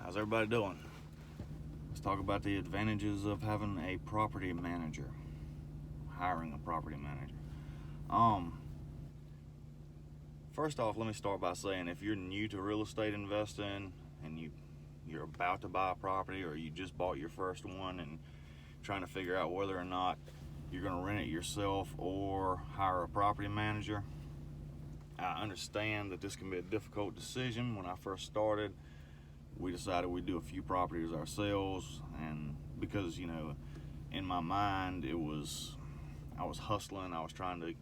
How's everybody doing? Let's talk about the advantages of having a property manager, hiring a property manager. First off, let me start by saying if you're new to real estate investing and you're about to buy a property, or you just bought your first one and trying to figure out whether or not you're going to rent it yourself or hire a property manager, I understand that this can be a difficult decision. When I first started, we decided we'd do a few properties ourselves, and because in my mind I was hustling. I was trying to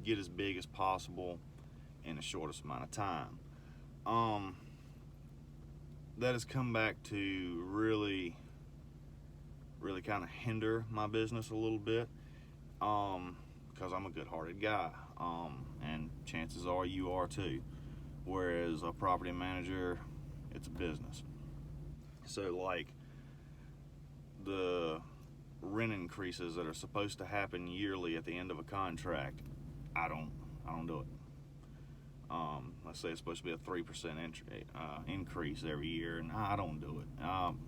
get as big as possible in the shortest amount of time. That has come back to really kind of hinder my business a little bit, because I'm a good-hearted guy, and chances are you are too. Whereas a property manager, it's a business. So like the rent increases that are supposed to happen yearly at the end of a contract, I don't do it. Let's say it's supposed to be a 3% increase every year, and I don't do it.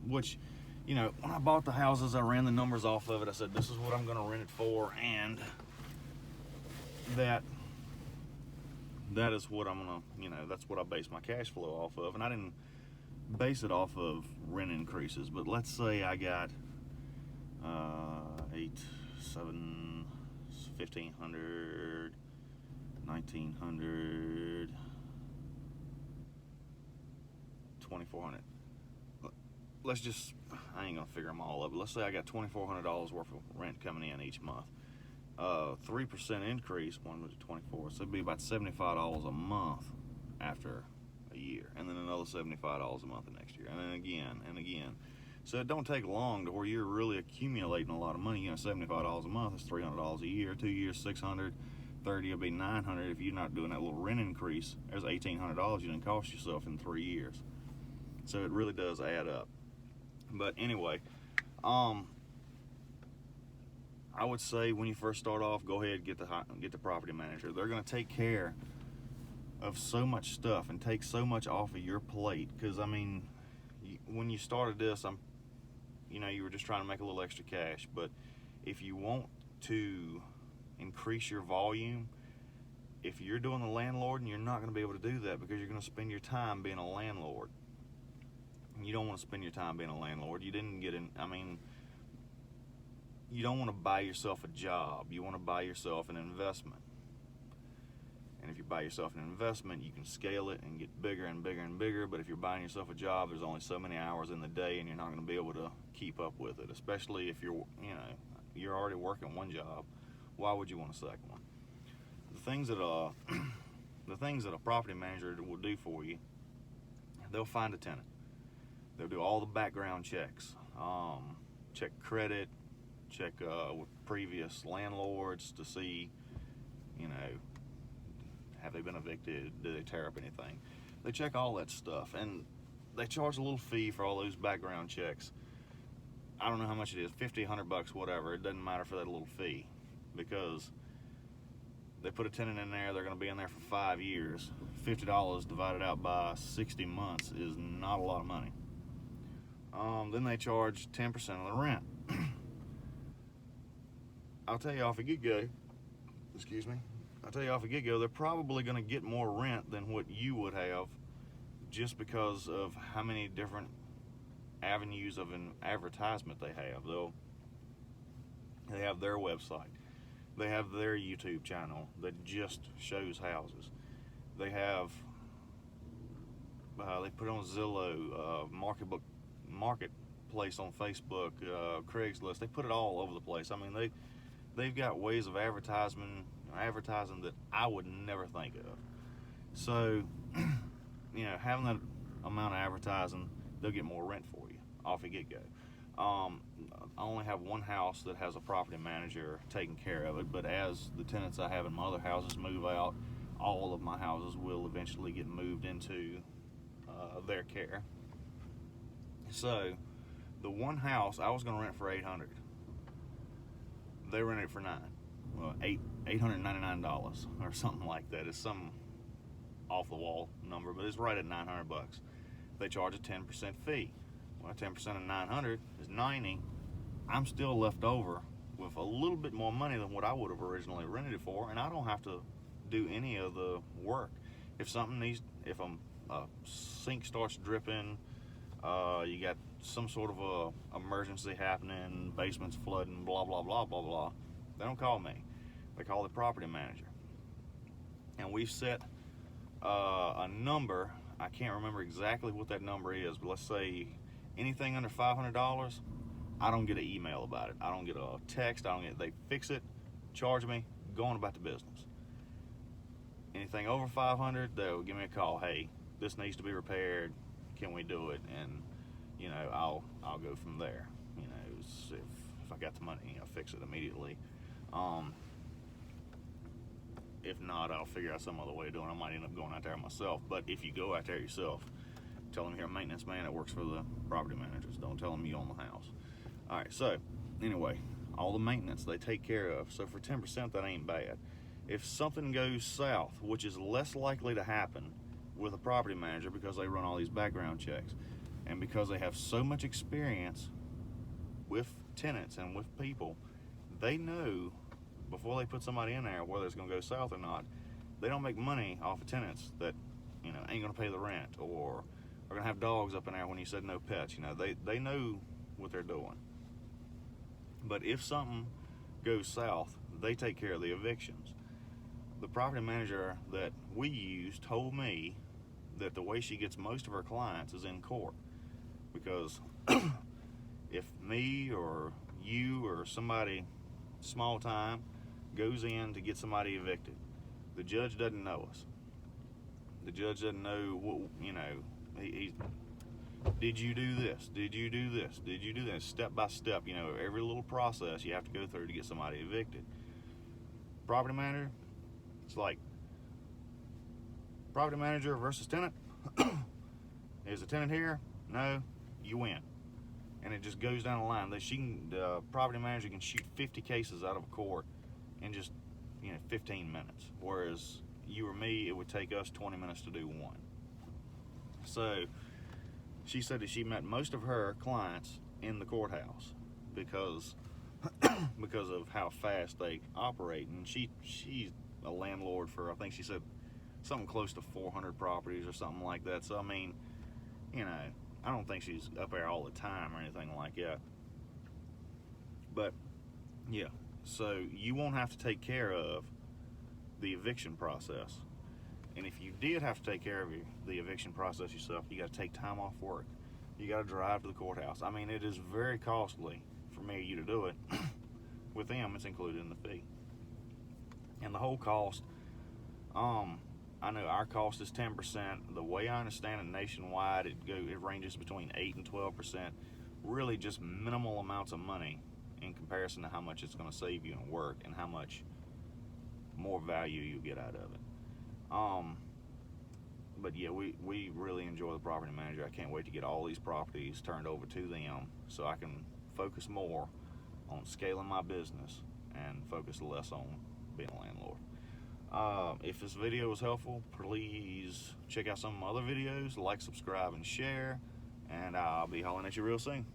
Which, when I bought the houses, I ran the numbers off of it. I said, this is what I'm going to rent it for, and that is what I'm going to, that's what I base my cash flow off of. And I didn't base it off of rent increases, but let's say I got 8, 7, 1,500, 1,900, 2,400. Let's just, I ain't gonna figure them all up, but let's say I got $2,400 worth of rent coming in each month. 3% increase, 1 was 24, so it'd be about $75 a month after a year, and then another $75 a month the next year, and then again and again. So it don't take long to where you're really accumulating a lot of money. $75 a month is $300 a year. 2 years, $600. 30 will be $900 if you're not doing that little rent increase. There's $1,800 you didn't cost yourself in 3 years. So it really does add up. But anyway, I would say when you first start off, go ahead and get the property manager. They're going to take care of so much stuff and take so much off of your plate. Because when you started this, you were just trying to make a little extra cash. But if you want to increase your volume, if you're doing the landlord, and you're not going to be able to do that because you're going to spend your time being a landlord. You don't want to spend your time being a landlord. You didn't get in. You don't want to buy yourself a job. You want to buy yourself an investment. And if you buy yourself an investment, you can scale it and get bigger and bigger and bigger. But if you're buying yourself a job, there's only so many hours in the day, and you're not going to be able to keep up with it. Especially if you're already working one job. Why would you want a second one? The things that a property manager will do for you, they'll find a tenant. They'll do all the background checks, check credit, check with previous landlords to see, have they been evicted? Did they tear up anything? They check all that stuff, and they charge a little fee for all those background checks. I don't know how much it is, $50, $100, whatever. It doesn't matter for that little fee, because they put a tenant in there, they're going to be in there for 5 years. $50 divided out by 60 months is not a lot of money. Then they charge 10% of the rent. I'll tell you off the get-go, they're probably going to get more rent than what you would have, just because of how many different avenues of an advertisement they have. They have their website. They have their YouTube channel that just shows houses. They have, they put it on Zillow, Marketplace on Facebook, Craigslist. They put it all over the place. They've got ways of advertising that I would never think of. So, having that amount of advertising, they'll get more rent for you off the get-go. I only have one house that has a property manager taking care of it, but as the tenants I have in my other houses move out, all of my houses will eventually get moved into their care. So, the one house I was going to rent for $800, they rented it for $899 or something like that. It's some off the wall number, but it's right at $900. they charge a 10% fee. Well, 10% of 900 is 90. I'm still left over with a little bit more money than what I would have originally rented it for, and I don't have to do any of the work. If something needs, if a sink starts dripping, you got some sort of a emergency happening, basement's flooding, blah blah blah blah blah, they don't call me. They call the property manager. And we've set a number. I can't remember exactly what that number is, but let's say anything under $500, I don't get an email about it. I don't get a text. They fix it, charge me, go on about the business. Anything over 500, they'll give me a call. Hey, this needs to be repaired. Can we do it? And you know, I'll go from there. You know, if I got the money, I'll fix it immediately. If not, I'll figure out some other way of doing it. I might end up going out there myself. But if you go out there yourself, tell them you're a maintenance man that works for the property managers. Don't tell them you own the house. All right, so anyway, all the maintenance they take care of. So for 10%, that ain't bad. If something goes south, which is less likely to happen with a property manager because they run all these background checks and because they have so much experience with tenants and with people, they know before they put somebody in there whether it's going to go south or not. They don't make money off of tenants that, you know, ain't going to pay the rent or are going to have dogs up in there when you said no pets. You know, they know what they're doing. But if something goes south, they take care of the evictions. The property manager that we use told me that the way she gets most of her clients is in court, because if me or you or somebody small time goes in to get somebody evicted, the judge doesn't know us. The judge doesn't know what, you know, he did you do this? Did you do this? Did you do that? Step by step, you know, every little process you have to go through to get somebody evicted. Property manager, it's like property manager versus tenant. Is the tenant here? No, you win. And it just goes down the line. The property manager can shoot 50 cases out of a court in just, you know, 15 minutes. Whereas you or me, it would take us 20 minutes to do one. So she said that she met most of her clients in the courthouse because of how fast they operate. And she's a landlord for, I think she said, something close to 400 properties or something like that. So I mean, you know, I don't think she's up there all the time or anything like that. But yeah, so you won't have to take care of the eviction process. And if you did have to take care of the eviction process yourself, you got to take time off work. You got to drive to the courthouse. I mean, it is very costly for me or you to do it. With them, it's included in the fee. And the whole cost, I know our cost is 10%. The way I understand it nationwide, it ranges between 8 and 12%. Really just minimal amounts of money in comparison to how much it's going to save you in work and how much more value you get out of it. But yeah, we really enjoy the property manager. I can't wait to get all these properties turned over to them so I can focus more on scaling my business and focus less on being a landlord. If this video was helpful, please check out some of my other videos, like, subscribe, and share, and I'll be hollering at you real soon.